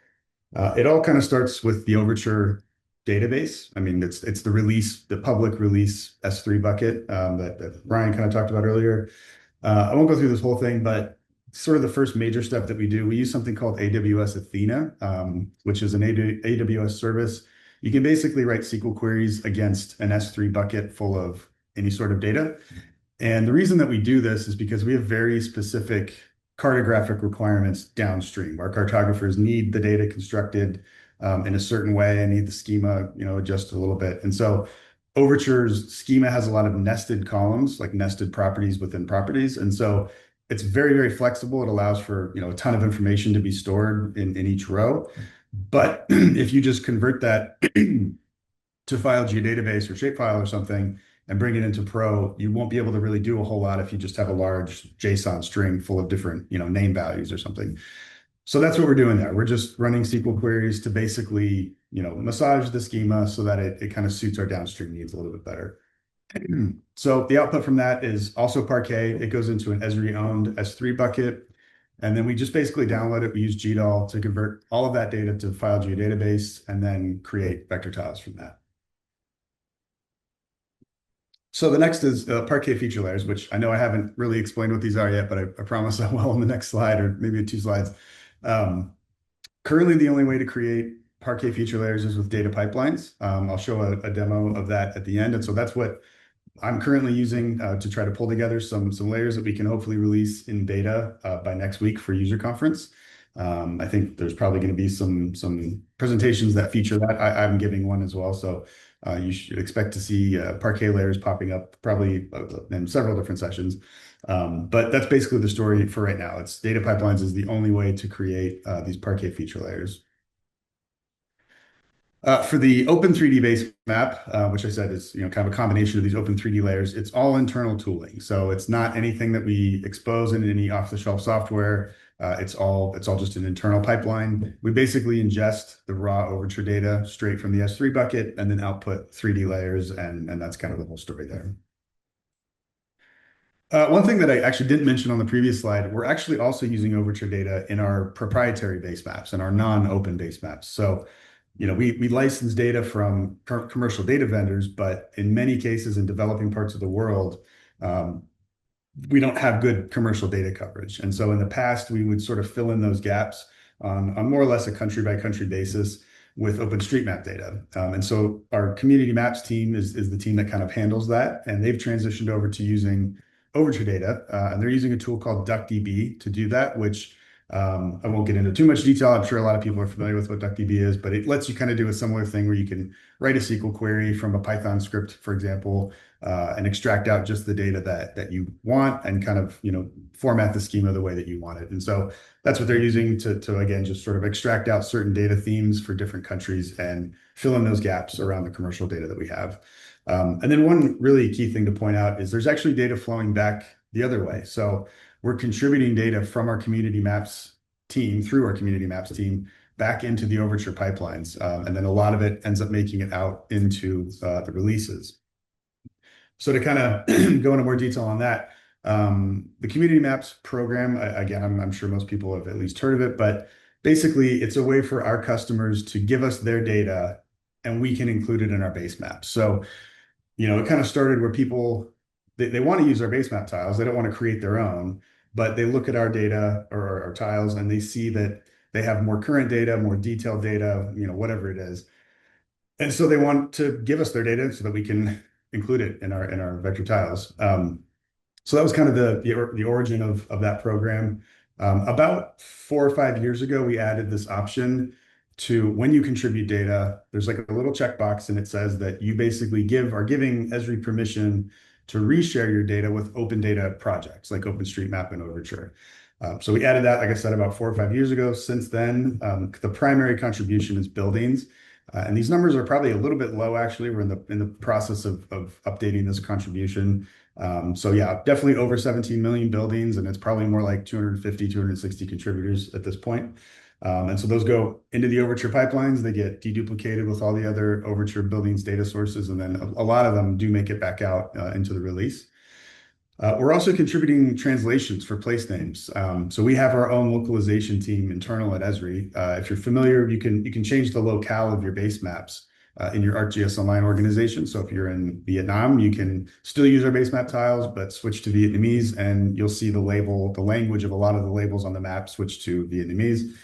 it all kind of starts with the Overture database. I mean, it's the release, the public release S3 bucket that Brian kind of talked about earlier. I won't go through this whole thing, but sort of the first major step that we do, we use something called AWS Athena, which is an AWS service. You can basically write SQL queries against an S3 bucket full of any sort of data. And the reason that we do this is because we have very specific cartographic requirements downstream. Our cartographers need the data constructed in a certain way and need the schema, adjusted a little bit. And so Overture's schema has a lot of nested columns, like nested properties within properties. And so it's very, very flexible. It allows for, a ton of information to be stored in each row. But if you just convert that to file geodatabase or shapefile or something and bring it into Pro, you won't be able to really do a whole lot if you just have a large JSON string full of different, name values or something. So that's what we're doing there. We're just running SQL queries to basically, massage the schema so that it kind of suits our downstream needs a little bit better. So the output from that is also Parquet. It goes into an Esri-owned S3 bucket. And then we just basically download it. We use GDAL to convert all of that data to file geodatabase and then create vector tiles from that. So the next is Parquet feature layers, which I know I haven't really explained what these are yet, but I promise I will on the next slide or maybe 2 slides. Currently, the only way to create Parquet feature layers is with data pipelines. I'll show a demo of that at the end. And so that's what I'm currently using to try to pull together some layers that we can hopefully release in beta by next week for user conference. I think there's probably going to be some presentations that feature that. I'm giving one as well. So you should expect to see Parquet layers popping up probably in several different sessions. But that's basically the story for right now. It's data pipelines is the only way to create these Parquet feature layers. For the Open 3D base map, which I said is kind of a combination of these Open 3D layers, it's all internal tooling. So it's not anything that we expose in any off-the-shelf software. It's all just an internal pipeline. We basically ingest the raw Overture data straight from the S3 bucket and then output 3D layers, and that's kind of the whole story there. One thing that I actually didn't mention on the previous slide, we're actually also using Overture data in our proprietary base maps and our non-open base maps. So we license data from commercial data vendors, but in many cases in developing parts of the world, we don't have good commercial data coverage. And so in the past, we would sort of fill in those gaps on more or less a country by country basis with OpenStreetMap data. And so our community maps team is the team that kind of handles that. And they've transitioned over to using Overture data. And they're using a tool called DuckDB to do that, which I won't get into too much detail. I'm sure a lot of people are familiar with what DuckDB is, but it lets you kind of do a similar thing where you can write a SQL query from a Python script, for example, and extract out just the data that you want and kind of, format the schema the way that you want it. And so that's what they're using to again, just sort of extract out certain data themes for different countries and fill in those gaps around the commercial data that we have. And then one really key thing to point out is there's actually data flowing back the other way. So we're contributing data from our community maps team through our community maps team back into the Overture pipelines. And then a lot of it ends up making it out into the releases. So to kind of go into more detail on that, the community maps program, again, I'm sure most people have at least heard of it, but basically it's a way for our customers to give us their data and we can include it in our base maps. So, it kind of started where people, they want to use our base map tiles. They don't want to create their own, but they look at our data or our tiles and they see that they have more current data, more detailed data, whatever it is. And so they want to give us their data so that we can include it in our vector tiles. So that was kind of the origin of that program. About 4 or 5 years ago, we added this option to when you contribute data, there's like a little checkbox and it says that you basically are giving Esri permission to reshare your data with open data projects like OpenStreetMap and Overture. So we added that, like I said, about 4 or 5 years ago. Since then, the primary contribution is buildings. And these numbers are probably a little bit low, actually. We're in the process of updating this contribution. So yeah, definitely over 17 million buildings, and it's probably more like 250, 260 contributors at this point. And so those go into the Overture pipelines. They get deduplicated with all the other Overture buildings data sources, and then a lot of them do make it back out into the release. We're also contributing translations for place names. So we have our own localization team internal at Esri. If you're familiar, you can change the locale of your base maps in your ArcGIS Online organization. So if you're in Vietnam, you can still use our base map tiles, but switch to Vietnamese, and you'll see the language of a lot of the labels on the map switch to Vietnamese.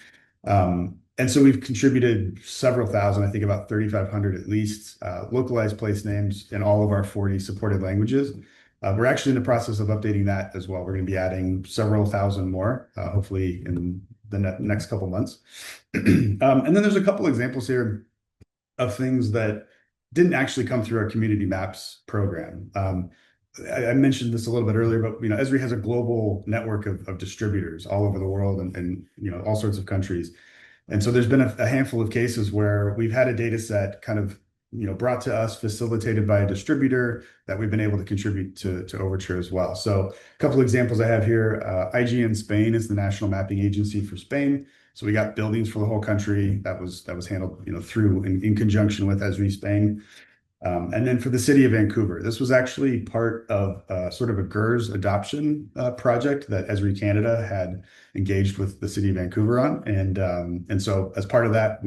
And so we've contributed several thousand, I think about 3,500 at least, localized place names in all of our 40 supported languages. We're actually in the process of updating that as well. We're going to be adding several thousand more, hopefully in the next couple months. And then there's a couple examples here of things that didn't actually come through our Community Maps program. I mentioned this a little bit earlier, but Esri has a global network of distributors all over the world and all sorts of countries. And so there's been a handful of cases where we've had a data set kind of brought to us, facilitated by a distributor that we've been able to contribute to Overture as well. So a couple of examples I have here. IGN Spain is the national mapping agency for Spain. So we got buildings for the whole country that was handled through in conjunction with Esri Spain. And then for the city of Vancouver, this was actually part of sort of a GERS adoption project that Esri Canada had engaged with the city of Vancouver on. And so as part of that,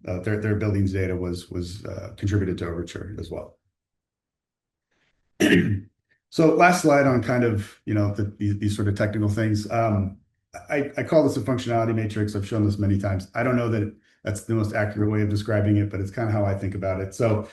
their buildings data was contributed to Overture as well. So last slide on kind of these sort of technical things. I call this a functionality matrix. I've shown this many times. I don't know that that's the most accurate way of describing it, but it's kind of how I think about it. So,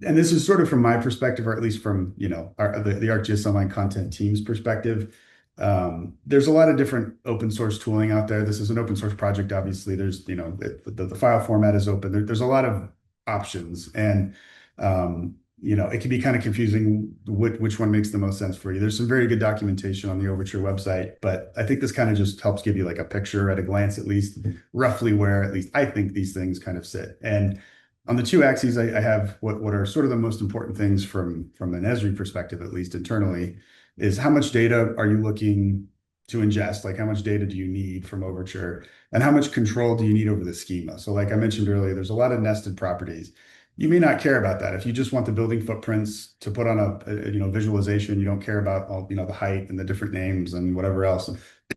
and this is sort of from my perspective, or at least from the ArcGIS Online content team's perspective. There's a lot of different open source tooling out there. This is an open source project, obviously. There's the file format is open. There's a lot of options, and it can be kind of confusing which one makes the most sense for you. There's some very good documentation on the Overture website, but I think this kind of just helps give you like a picture at a glance, at least roughly where at least I think these things kind of sit. And on the two axes, I have what are sort of the most important things from an Esri perspective, at least internally, is how much data are you looking to ingest? Like how much data do you need from Overture, and how much control do you need over the schema? So like I mentioned earlier, there's a lot of nested properties. You may not care about that. If you just want the building footprints to put on a visualization, you don't care about all the height and the different names and whatever else,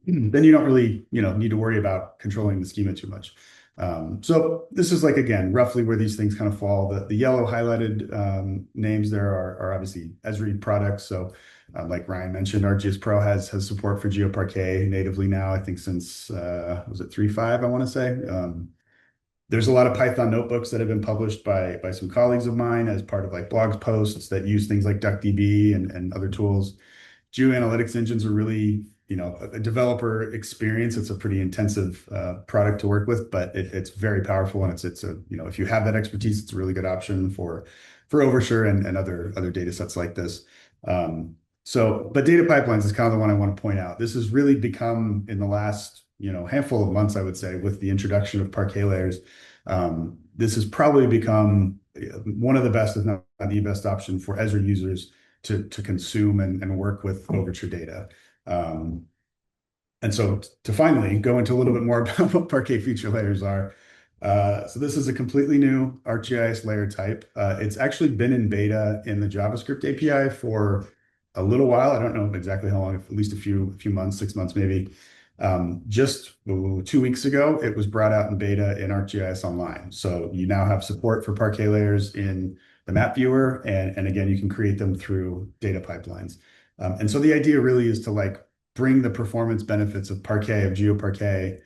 then you don't really need to worry about controlling the schema too much. So this is like, again, roughly where these things kind of fall. The yellow highlighted names there are obviously Esri products. So like Ryan mentioned, ArcGIS Pro has support for GeoParquet natively now, I think since, was it 3.5, I want to say. There's a lot of Python notebooks that have been published by some colleagues of mine as part of like blog posts that use things like DuckDB and other tools. Geoanalytics engines are really, a developer experience. It's a pretty intensive product to work with, but it's very powerful, and it's a if you have that expertise, it's a really good option for Overture and other data sets like this. But data pipelines is kind of the one I want to point out. This has really become, in the last handful of months, I would say, with the introduction of Parquet layers, this has probably become one of the best, if not the best option for Esri users to consume and work with Overture data. And so to finally go into a little bit more about what Parquet feature layers are. So this is a completely new ArcGIS layer type. It's actually been in beta in the JavaScript API for a little while. I don't know exactly how long, at least a few months, 6 months maybe. Just 2 weeks ago, it was brought out in beta in ArcGIS Online. So you now have support for Parquet layers in the map viewer, and again, you can create them through data pipelines. And so the idea really is to like bring the performance benefits of Parquet, of GeoParquet,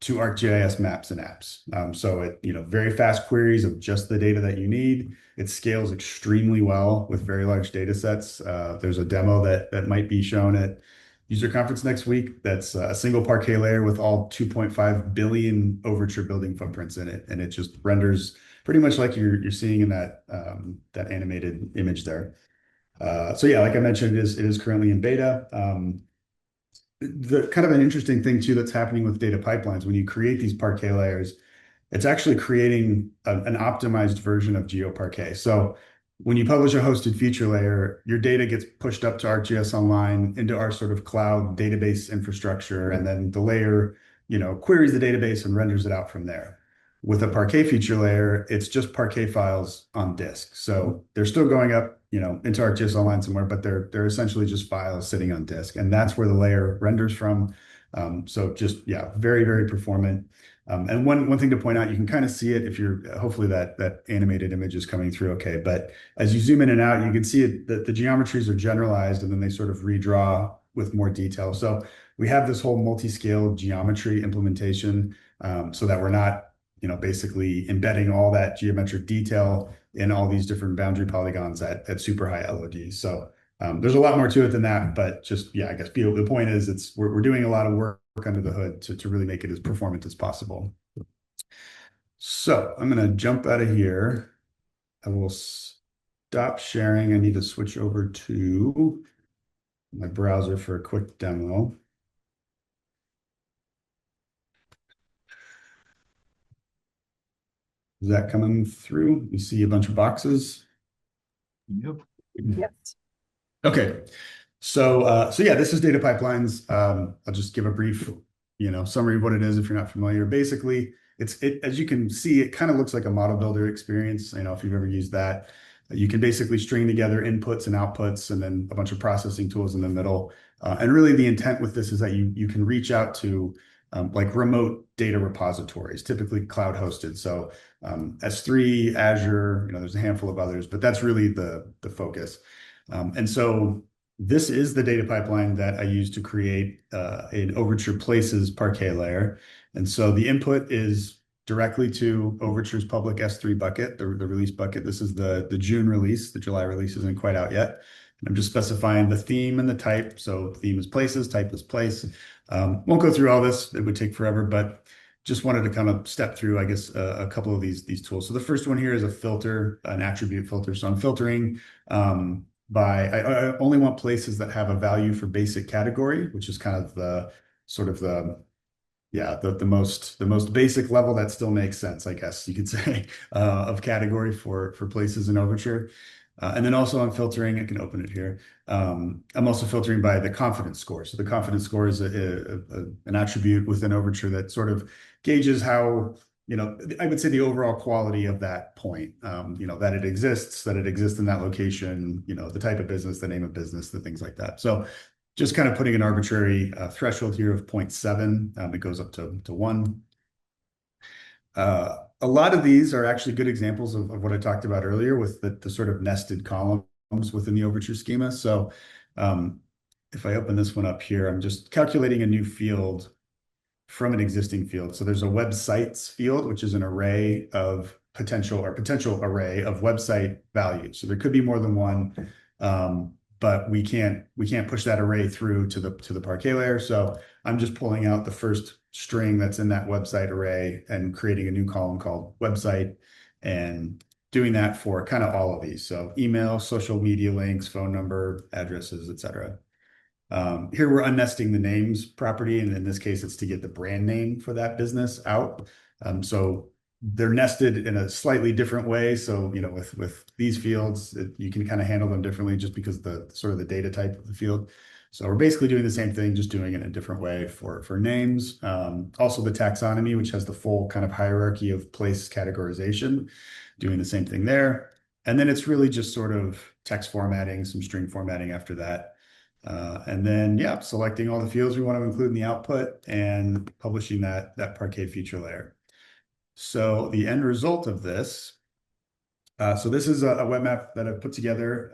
to ArcGIS maps and apps. So it, very fast queries of just the data that you need. It scales extremely well with very large data sets. There's a demo that might be shown at user conference next week. That's a single Parquet layer with all 2.5 billion Overture building footprints in it, and it just renders pretty much like you're seeing in that animated image there. So yeah, like I mentioned, it is currently in beta. The kind of an interesting thing too that's happening with data pipelines, when you create these Parquet layers, it's actually creating an optimized version of GeoParquet. So when you publish a hosted feature layer, your data gets pushed up to ArcGIS Online into our sort of cloud database infrastructure, and then the layer, queries the database and renders it out from there. With a Parquet feature layer, it's just Parquet files on disk. So they're still going up, into ArcGIS Online somewhere, but they're essentially just files sitting on disk, and that's where the layer renders from. So just, yeah, very, very performant. And one thing to point out, you can kind of see it if you're, hopefully that animated image is coming through okay. But as you zoom in and out, you can see it, that the geometries are generalized and then they sort of redraw with more detail. So we have this whole multi-scale geometry implementation, so that we're not, basically embedding all that geometric detail in all these different boundary polygons at super high LODs. So there's a lot more to it than that, but just, yeah, I guess the point is we're doing a lot of work under the hood to really make it as performant as possible. So I'm going to jump out of here. I will stop sharing. I need to switch over to my browser for a quick demo. Is that coming through? You see a bunch of boxes? Yep. Yes. Okay. So yeah, this is data pipelines. I'll just give a brief, summary of what it is if you're not familiar. Basically, as you can see, it kind of looks like a model builder experience. If you've ever used that, you can basically string together inputs and outputs, and then a bunch of processing tools in the middle. And really, the intent with this is that you can reach out to like remote data repositories, typically cloud hosted. So S3, Azure, there's a handful of others, but that's really the focus. And so this is the data pipeline that I use to create an Overture Places parquet layer. And so the input is directly to Overture's public S3 bucket, the release bucket. This is the June release. The July release isn't quite out yet. And I'm just specifying the theme and the type. So theme is places, type is place. Won't go through all this. It would take forever, but just wanted to kind of step through, I guess, a couple of these tools. So the first one here is a filter, an attribute filter. So I'm filtering I only want places that have a value for basic category, which is kind of the most basic level that still makes sense, I guess you could say, of category for places in Overture. And then also I'm filtering, I can open it here. I'm also filtering by the confidence score. So the confidence score is an attribute within Overture that sort of gauges how, I would say the overall quality of that point, that it exists in that location, the type of business, the name of business, the things like that. So just kind of putting an arbitrary threshold here of 0.7. It goes up to 1. A lot of these are actually good examples of what I talked about earlier with the sort of nested columns within the Overture schema. So if I open this one up here, I'm just calculating a new field from an existing field. So there's a websites field, which is an array of potential array of website values. So there could be more than one, but we can't push that array through to the parquet layer. So I'm just pulling out the first string that's in that website array and creating a new column called website and doing that for kind of all of these. So email, social media links, phone number, addresses, etc. Here we're unnesting the names property, and in this case, it's to get the brand name for that business out. So they're nested in a slightly different way. So, with these fields, you can kind of handle them differently just because of the sort of the data type of the field. So we're basically doing the same thing, just doing it in a different way for names. Also the taxonomy, which has the full kind of hierarchy of place categorization, doing the same thing there. And then it's really just sort of text formatting, some string formatting after that. And then, yeah, selecting all the fields we want to include in the output and publishing that parquet feature layer. So the end result of this, so this is a web map that I've put together,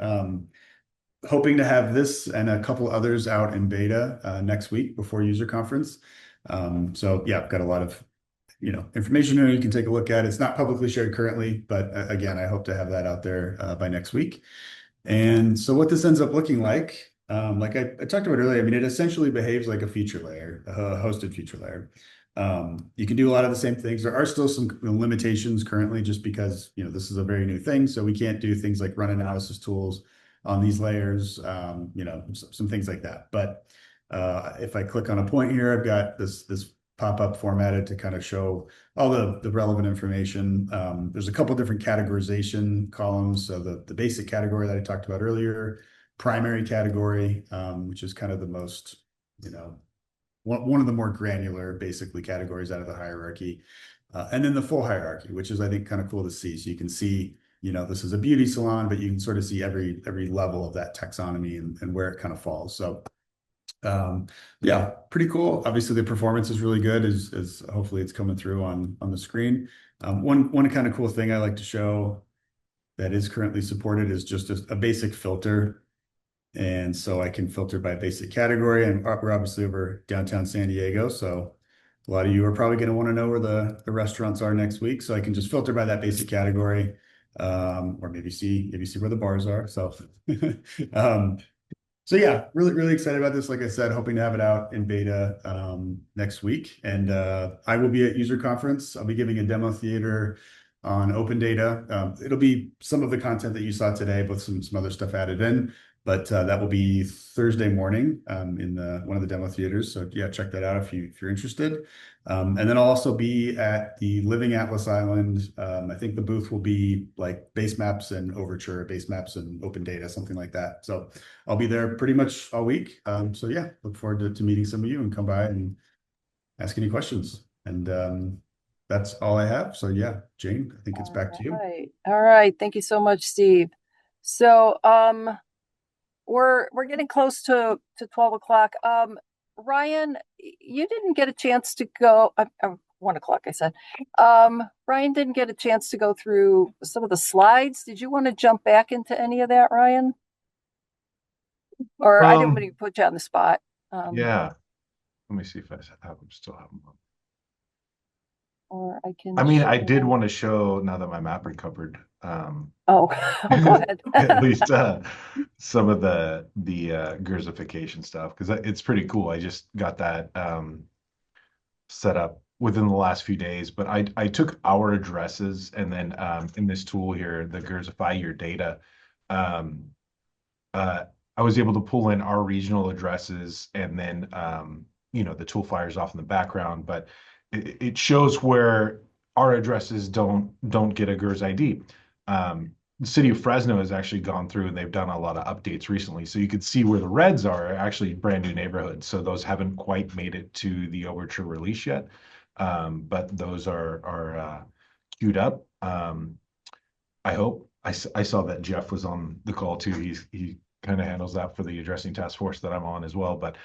hoping to have this and a couple others out in beta next week before user conference. So yeah, I've got a lot of information here you can take a look at. It's not publicly shared currently, but again, I hope to have that out there by next week. And so what this ends up looking like I talked about earlier, I mean, it essentially behaves like a feature layer, a hosted feature layer. You can do a lot of the same things. There are still some limitations currently just because, this is a very new thing. So we can't do things like run analysis tools on these layers, some things like that. But if I click on a point here, I've got this pop-up formatted to kind of show all the relevant information. There's a couple different categorization columns. So the basic category that I talked about earlier, primary category, which is kind of the most, one of the more granular, basically, categories out of the hierarchy. And then the full hierarchy, which is, I think, kind of cool to see. So you can see, this is a beauty salon, but you can sort of see every level of that taxonomy and where it kind of falls. So Yeah, pretty cool. Obviously, the performance is really good. As hopefully it's coming through on the screen. One kind of cool thing I like to show that is currently supported is just a basic filter. And so I can filter by basic category. And we're obviously over downtown San Diego. So a lot of you are probably going to want to know where the restaurants are next week. So I can just filter by that basic category, or maybe see where the bars are. So um, so yeah, really excited about this. Like I said, hoping to have it out in beta next week. And I will be at user conference. I'll be giving a demo theater on open data. It'll be some of the content that you saw today, but some other stuff added in. But that will be Thursday morning in one of the demo theaters. So yeah, check that out if you're interested. And then I'll also be at the Living Atlas Island. I think the booth will be like base maps and Overture, base maps and open data, something like that. So I'll be there pretty much all week. So yeah, look forward to meeting some of you and come by and ask any questions. And that's all I have. So yeah, Jane, I think it's back to you. All right. Thank you so much, Steve. So we're getting close to 12 o'clock. Ryan, you didn't get a chance to go 1 o'clock, I said. Ryan didn't get a chance to go through some of the slides. Did you want to jump back into any of that, Ryan? Or I didn't want to put you on the spot. Yeah. Let me see if I still have them up. Or I can. I mean, I did want to show, now that my map recovered, go ahead. at least some of the Gersification stuff, because it's pretty cool. I just got that set up within the last few days, but I took our addresses and then in this tool here, the Gersify your data, I was able to pull in our regional addresses, and then the tool fires off in the background, but it shows where our addresses don't get a GERS ID. The city of Fresno has actually gone through and they've done a lot of updates recently. So you can see where the reds are actually brand new neighborhoods. So those haven't quite made it to the Overture release yet. But those are queued up. I hope. I saw that Jeff was on the call too. He kind of handles that for the addressing task force that I'm on as well. But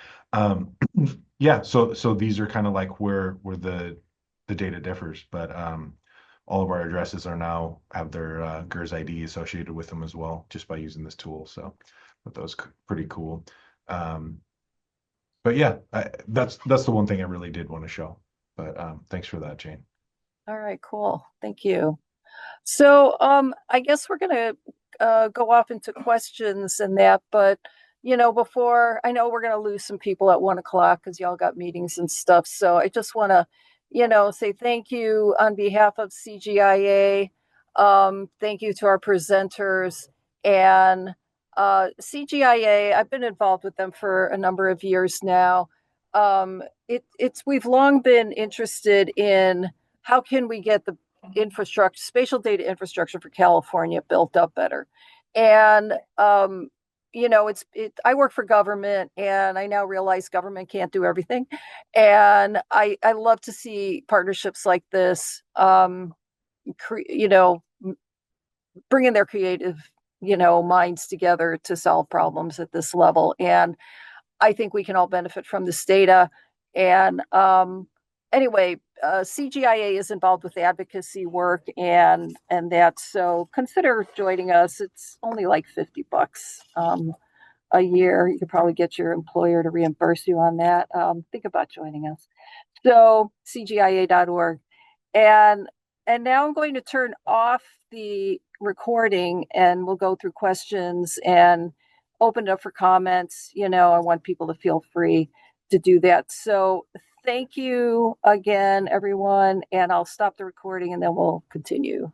yeah, so these are kind of like where the data differs, but all of our addresses now have their GERS ID associated with them as well, just by using this tool. So but those pretty cool. But yeah, that's the one thing I really did want to show. But thanks for that, Jane. All right, cool. Thank you. So I guess we're going to go off into questions and that, but before, I know we're going to lose some people at 1 o'clock because y'all got meetings and stuff. So I just want to, say thank you on behalf of CGIA. Thank you to our presenters and CGIA. I've been involved with them for a number of years now. We've long been interested in how can we get the infrastructure, spatial data infrastructure for California built up better. And I work for government, and I now realize government can't do everything. And I love to see partnerships like this, bringing their creative, minds together to solve problems at this level. And I think we can all benefit from this data. And anyway, CGIA is involved with advocacy work and that. So consider joining us. It's only like $50 a year. You could probably get your employer to reimburse you on that. Think about joining us. So CGIA.org. And now I'm going to turn off the recording and we'll go through questions and open it up for comments. I want people to feel free to do that. So thank you again, everyone. And I'll stop the recording and then we'll continue.